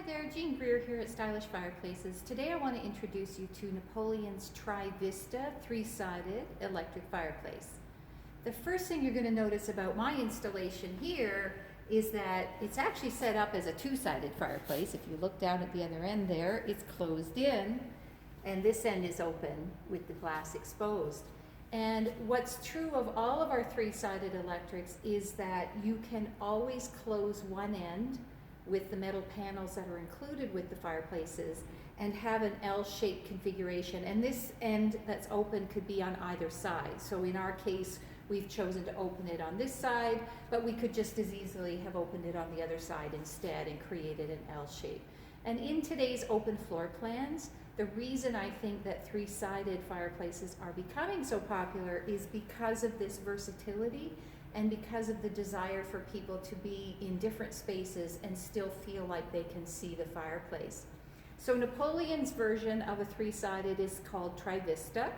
Hi there, Jean Greer here at Stylish Fireplaces. Today I want to introduce you to Napoleon's Trivista 3-sided electric fireplace. The first thing you're going to notice about my installation here is that it's actually set up as a 2-sided fireplace. If you look down at the other end there, it's closed in and this end is open with the glass exposed. And what's true of all of our 3-sided electrics is that you can always close one end with the metal panels that are included with the fireplaces and have an L-shaped configuration. And this end that's open could be on either side. So in our case, we've chosen to open it on this side, but we could just as easily have opened it on the other side instead and created an L shape. And in today's open floor plans, the reason I think that 3-sided fireplaces are becoming so popular is because of this versatility and because of the desire for people to be in different spaces and still feel like they can see the fireplace. So Napoleon's version of a 3-sided is called Trivista.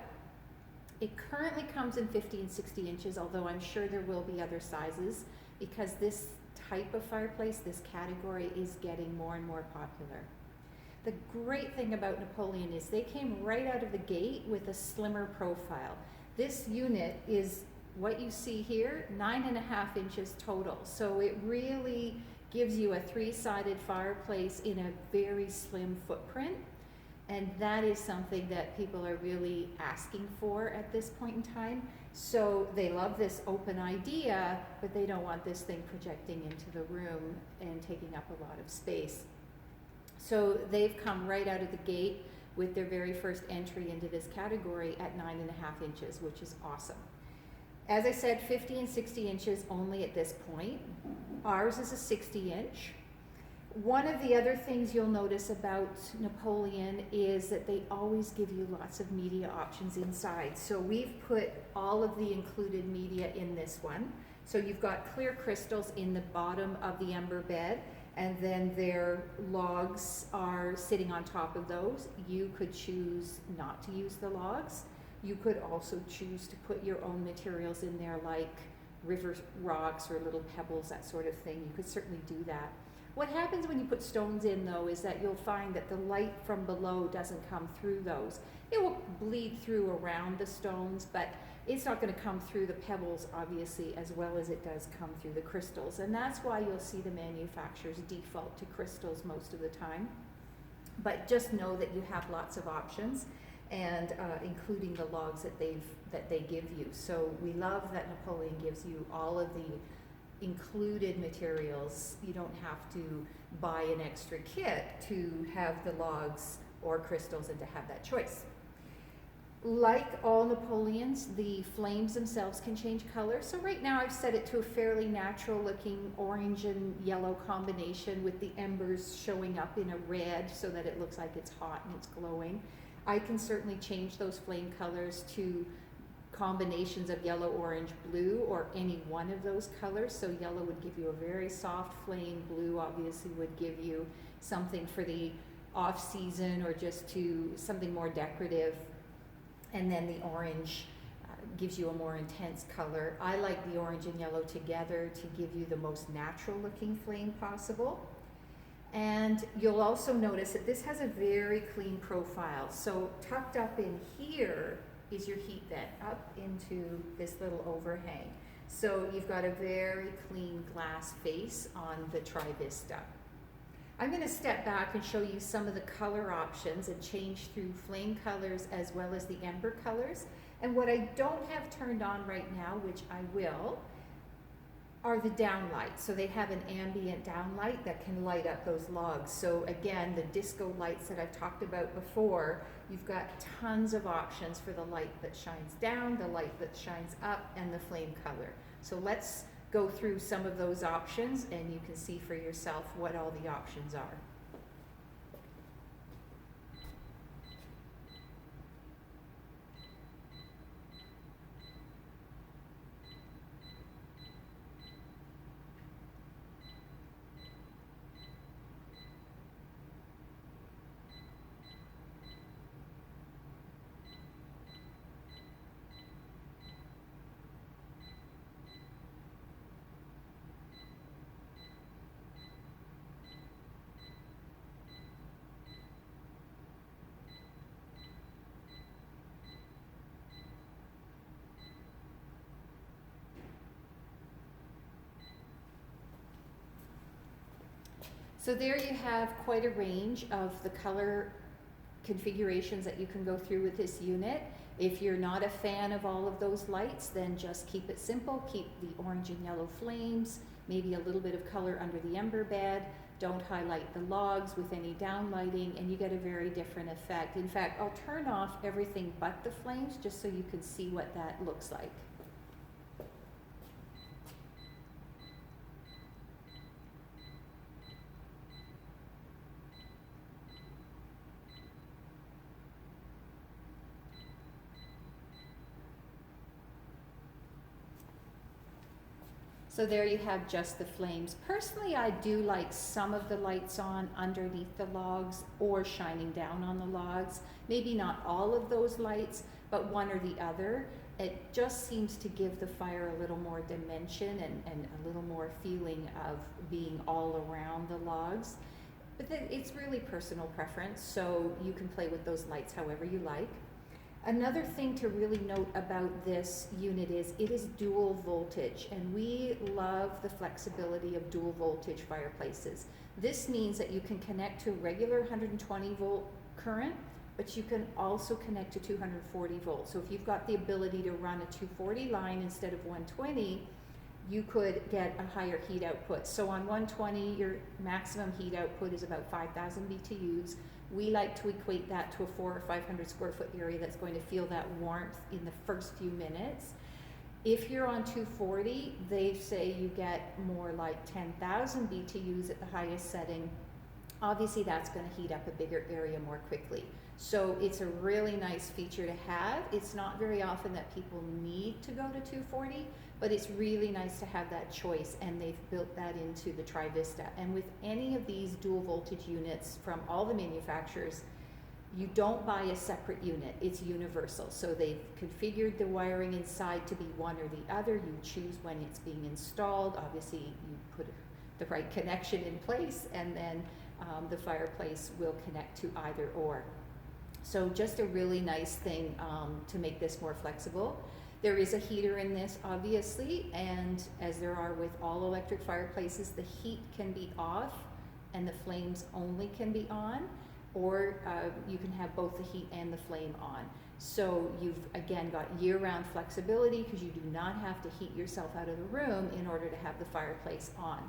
It currently comes in 50 and 60 inches, although I'm sure there will be other sizes because this type of fireplace, this category, is getting more and more popular. The great thing about Napoleon is they came right out of the gate with a slimmer profile. This unit is what you see here, 9.5 inches total. So it really gives you a 3-sided fireplace in a very slim footprint. And that is something that people are really asking for at this point in time. So they love this open idea, but they don't want this thing projecting into the room and taking up a lot of space. So they've come right out of the gate with their very first entry into this category at 9.5 inches, which is awesome. As I said, 50 and 60 inches only at this point. Ours is a 60 inch. One of the other things you'll notice about Napoleon is that they always give you lots of media options inside. So we've put all of the included media in this one. So you've got clear crystals in the bottom of the ember bed, and then their logs are sitting on top of those. You could choose not to use the logs. You could also choose to put your own materials in there, like river rocks or little pebbles, that sort of thing. You could certainly do that. What happens when you put stones in, though, is that you'll find that the light from below doesn't come through those. It will bleed through around the stones, but it's not going to come through the pebbles, obviously, as well as it does come through the crystals. And that's why you'll see the manufacturers default to crystals most of the time. But just know that you have lots of options, and including the logs that they give you. So we love that Napoleon gives you all of the included materials. You don't have to buy an extra kit to have the logs or crystals and to have that choice. Like all Napoleons, the flames themselves can change color. So right now I've set it to a fairly natural looking orange and yellow combination with the embers showing up in a red so that it looks like it's hot and it's glowing. I can certainly change those flame colors to combinations of yellow, orange, blue, or any one of those colors. So yellow would give you a very soft flame. Blue obviously would give you something for the off season or just to something more decorative. And then the orange gives you a more intense color. I like the orange and yellow together to give you the most natural looking flame possible. And you'll also notice that this has a very clean profile. So tucked up in here is your heat vent up into this little overhang. So you've got a very clean glass face on the Trivista. I'm going to step back and show you some of the color options and change through flame colors as well as the ember colors. And what I don't have turned on right now, which I will, are the downlights. So they have an ambient downlight that can light up those logs. So again, the disco lights that I've talked about before, you've got tons of options for the light that shines down, the light that shines up, and the flame color. So let's go through some of those options and you can see for yourself what all the options are. So there you have quite a range of the color configurations that you can go through with this unit. If you're not a fan of all of those lights, then just keep it simple. Keep the orange and yellow flames, maybe a little bit of color under the ember bed. Don't highlight the logs with any downlighting, and you get a very different effect. In fact, I'll turn off everything but the flames just so you can see what that looks like. So there you have just the flames. Personally, I do like some of the lights on underneath the logs or shining down on the logs. Maybe not all of those lights, but one or the other. It just seems to give the fire a little more dimension and a little more feeling of being all around the logs. But it's really personal preference, so you can play with those lights however you like. Another thing to really note about this unit is it is dual voltage, and we love the flexibility of dual voltage fireplaces. This means that you can connect to regular 120 volt current, but you can also connect to 240 volts. So if you've got the ability to run a 240 line instead of 120, you could get a higher heat output. So on 120, your maximum heat output is about 5,000 BTUs. We like to equate that to a 400 or 500 square foot area that's going to feel that warmth in the first few minutes. If you're on 240, they say you get more like 10,000 BTUs at the highest setting. Obviously, that's going to heat up a bigger area more quickly. So it's a really nice feature to have. It's not very often that people need to go to 240, but it's really nice to have that choice, and they've built that into the Trivista. And with any of these dual voltage units from all the manufacturers, you don't buy a separate unit, it's universal. So they've configured the wiring inside to be one or the other. You choose when it's being installed. Obviously, you put the right connection in place, and then the fireplace will connect to either or. So just a really nice thing to make this more flexible. There is a heater in this, obviously, and as there are with all electric fireplaces, the heat can be off and the flames only can be on, or you can have both the heat and the flame on. So you've, again, got year-round flexibility because you do not have to heat yourself out of the room in order to have the fireplace on.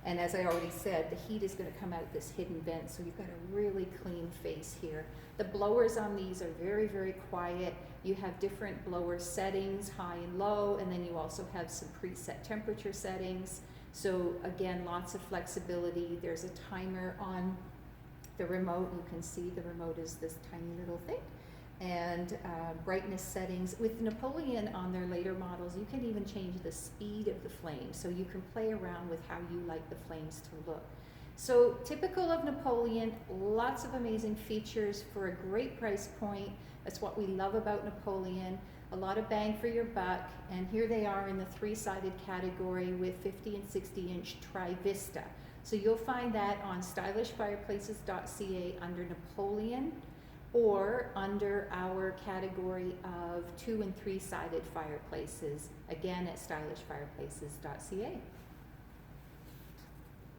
And as I already said, the heat is going to come out this hidden vent, so you've got a really clean face here. The blowers on these are very, very quiet. You have different blower settings, high and low, and then you also have some preset temperature settings. So again, lots of flexibility. There's a timer on the remote. You can see the remote is this tiny little thing. And brightness settings. With Napoleon on their later models, you can even change the speed of the flame, so you can play around with how you like the flames to look. So typical of Napoleon, lots of amazing features for a great price point. That's what we love about Napoleon. A lot of bang for your buck, and here they are in the three-sided category with 50 and 60-inch Trivista. So you'll find that on stylishfireplaces.ca under Napoleon, or under our category of 2 and 3-sided fireplaces, again at stylishfireplaces.ca.